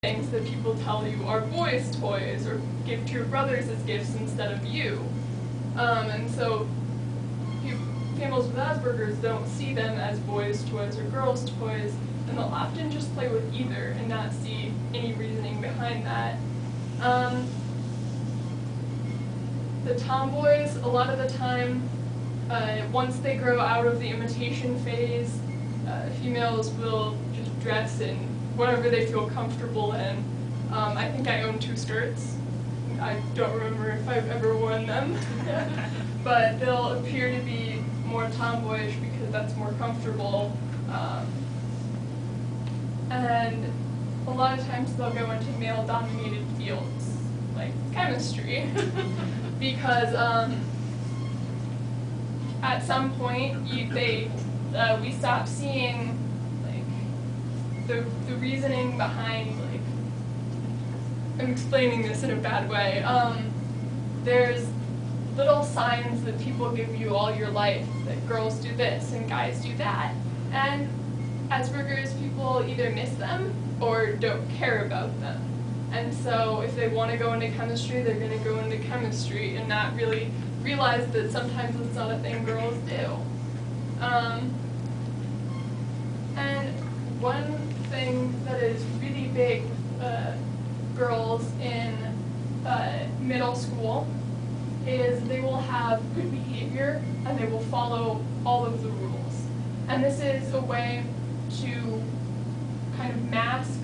things that people tell you are boys' toys or give to your brothers as gifts instead of you. And so females with Asperger's don't see them as boys' toys or girls' toys, and they'll often just play with either and not see any reasoning behind that. The tomboys, a lot of the time, once they grow out of the imitation phase, females will just dress in whatever they feel comfortable in. I think I own 2 skirts. I don't remember if I've ever worn them. But they'll appear to be more tomboyish because that's more comfortable. And a lot of times they'll go into male-dominated fields, like chemistry. Because at some point we stop seeing the reasoning behind, like, I'm explaining this in a bad way. There's little signs that people give you all your life that girls do this and guys do that, and Asperger's people either miss them or don't care about them. And so if they want to go into chemistry, they're going to go into chemistry and not really realize that sometimes it's not a thing girls do. And one thing that is really big with girls in middle school is they will have good behavior and they will follow all of the rules. And this is a way to kind of mask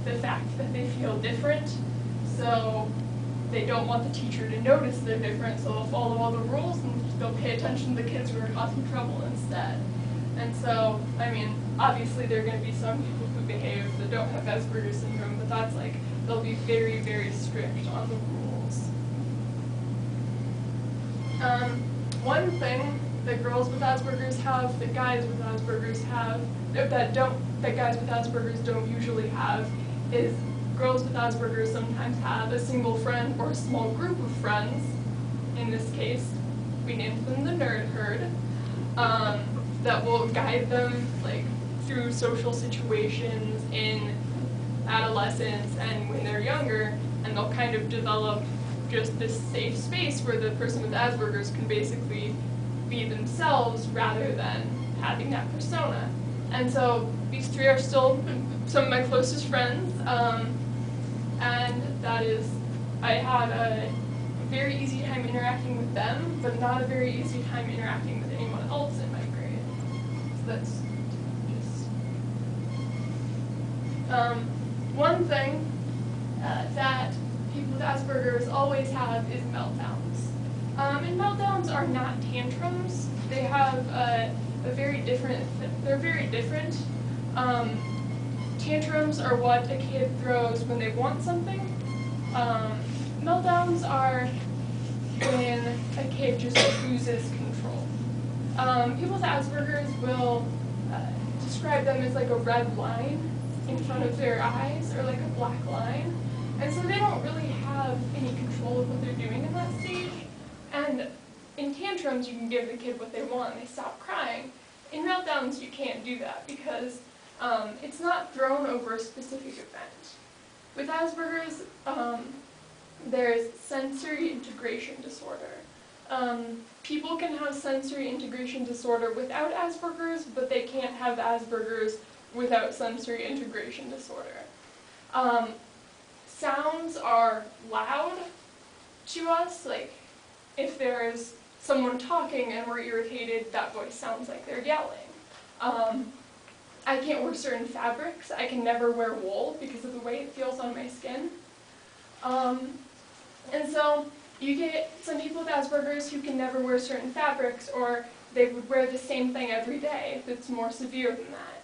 the fact that they feel different, so they don't want the teacher to notice they're different, so they'll follow all the rules and they'll pay attention to the kids who are causing trouble instead. And so, I mean, obviously there are going to be some people who behave that don't have Asperger's syndrome, but that's like, they'll be very, very strict on the rules. One thing that girls with Asperger's have that guys with Asperger's have, that guys with Asperger's don't usually have, is girls with Asperger's sometimes have a single friend or a small group of friends. In this case, we named them the nerd herd, that will guide them like through social situations in adolescence and when they're younger, and they'll kind of develop just this safe space where the person with Asperger's can basically be themselves rather than having that persona. And so these 3 are still some of my closest friends, and that is, I had a very easy time interacting with them, but not a very easy time interacting with anyone else in my grade. So that's just, one thing that people with Asperger's always have is meltdowns. And meltdowns are not tantrums. They have they're very different. Tantrums are what a kid throws when they want something. Meltdowns are when a kid just loses control. People with Asperger's will describe them as like a red line in front of their eyes, or like a black line. And so they don't really have any control of what they're doing in that stage. And in tantrums, you can give the kid what they want and they stop crying. In meltdowns, you can't do that because it's not thrown over a specific event. With Asperger's, there's sensory integration disorder. People can have sensory integration disorder without Asperger's, but they can't have Asperger's without sensory integration disorder. Sounds are loud to us, like if there's someone talking and we're irritated, that voice sounds like they're yelling. I can't wear certain fabrics. I can never wear wool because of the way it feels on my skin. And so you get some people with Asperger's who can never wear certain fabrics, or they would wear the same thing every day that's more severe than that.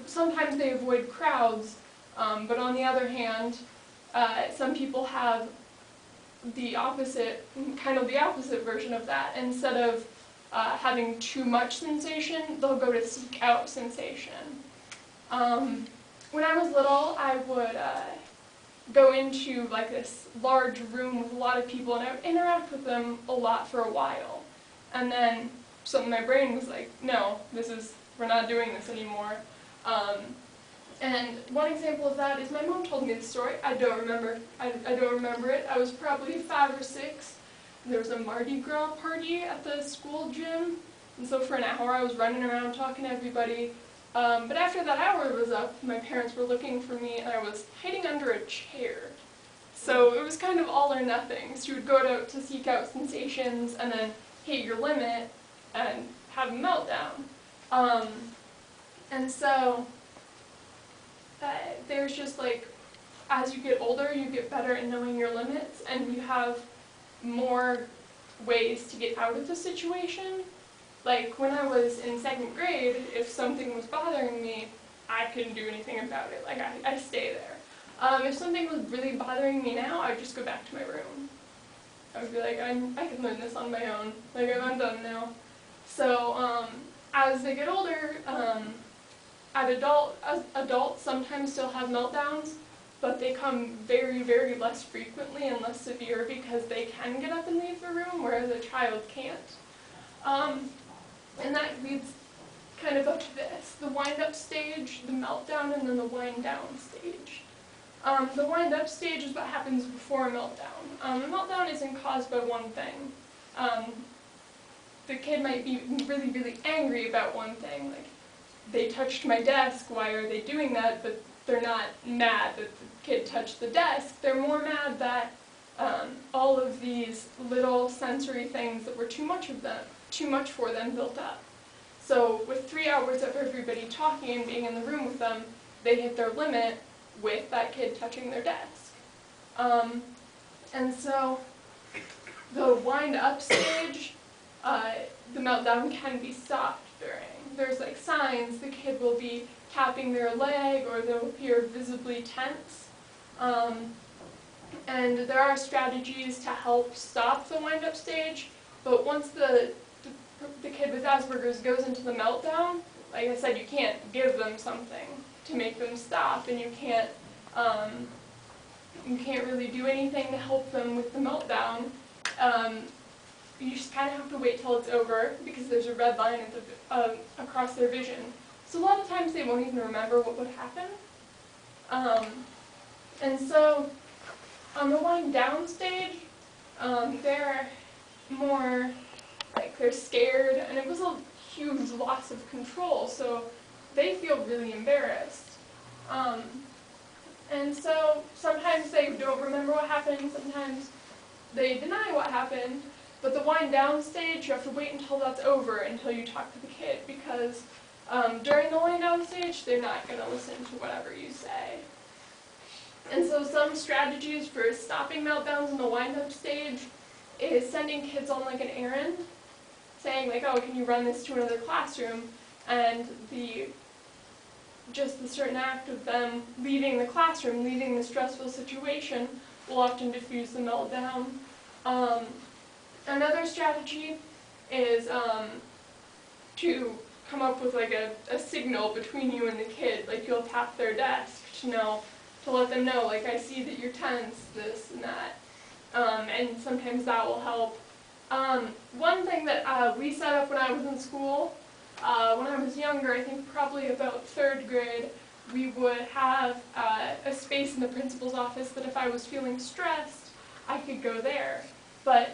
Sometimes they avoid crowds, but on the other hand, some people have the opposite, kind of the opposite version of that. Instead of having too much sensation, they'll go to seek out sensation. When I was little, I would go into like this large room with a lot of people, and I would interact with them a lot for a while. And then something in my brain was like, no, we're not doing this anymore. And one example of that is my mom told me the story. I don't remember. I don't remember it. I was probably 5 or 6. There was a Mardi Gras party at the school gym. And so for an hour I was running around talking to everybody. But after that hour was up, my parents were looking for me and I was hiding under a chair. So it was kind of all or nothing. So you would go to seek out sensations and then hit your limit and have a meltdown. And so there's just like, as you get older, you get better at knowing your limits and you have more ways to get out of the situation. Like when I was in 2nd grade, if something was bothering me, I couldn't do anything about it. Like I stay there. If something was really bothering me now, I would just go back to my room. I would be like, I can learn this on my own. Like I'm done now. So as they get older, adults sometimes still have meltdowns, but they come very, very less frequently and less severe because they can get up and leave the room, whereas a child can't. And that leads kind of up to this, the wind-up stage, the meltdown, and then the wind-down stage. The wind-up stage is what happens before a meltdown. A meltdown isn't caused by one thing. The kid might be really, really angry about one thing, like, they touched my desk, why are they doing that? But they're not mad that the kid touched the desk. They're more mad that all of these little sensory things that were too much for them built up. So with 3 hours of everybody talking and being in the room with them, they hit their limit with that kid touching their desk. And so the wind-up stage, the meltdown can be stopped during. There's like signs, the kid will be tapping their leg or they'll appear visibly tense. And there are strategies to help stop the wind-up stage, but once the kid with Asperger's goes into the meltdown, like I said, you can't give them something to make them stop, and you can't really do anything to help them with the meltdown. You just kind of have to wait till it's over because there's a red line across their vision. So a lot of times they won't even remember what would happen. And so on the wind down stage, they're more like they're scared, and it was a huge loss of control, so they feel really embarrassed. And so sometimes they don't remember what happened, sometimes they deny what happened, but the wind down stage, you have to wait until that's over until you talk to the kid, because during the wind down stage, they're not going to listen to whatever you say. And so some strategies for stopping meltdowns in the wind-up stage is sending kids on like an errand, saying like, oh, can you run this to another classroom? And just the certain act of them leaving the classroom, leaving the stressful situation, will often diffuse the meltdown. Another strategy is to come up with like a signal between you and the kid, like you'll tap their desk to let them know, like, I see that you're tense, this and that, and sometimes that will help. One thing that we set up when I was in school, when I was younger, I think probably about 3rd grade, we would have a space in the principal's office that if I was feeling stressed, I could go there. But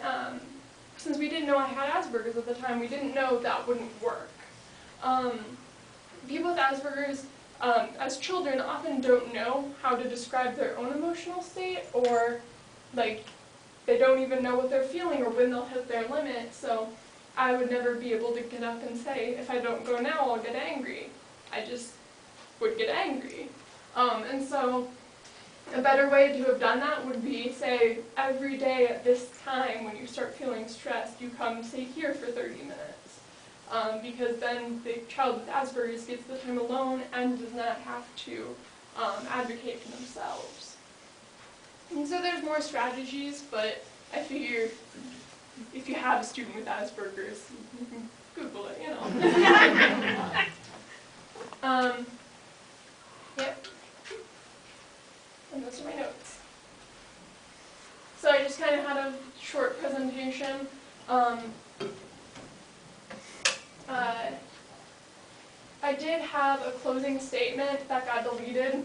since we didn't know I had Asperger's at the time, we didn't know that wouldn't work. People with Asperger's, as children, often don't know how to describe their own emotional state, or like they don't even know what they're feeling or when they'll hit their limit. So I would never be able to get up and say, if I don't go now, I'll get angry. I just would get angry. And so a better way to have done that would be, say, every day at this time when you start feeling stressed, you come, say, here for 30 minutes. Because then the child with Asperger's gets the time alone and does not have to advocate for themselves. And so there's more strategies, but I figure if you have a student with Asperger's, you can Google it, you know. Yep. And those are my notes. So I just kind of had a short presentation. I I did have a closing statement that got deleted.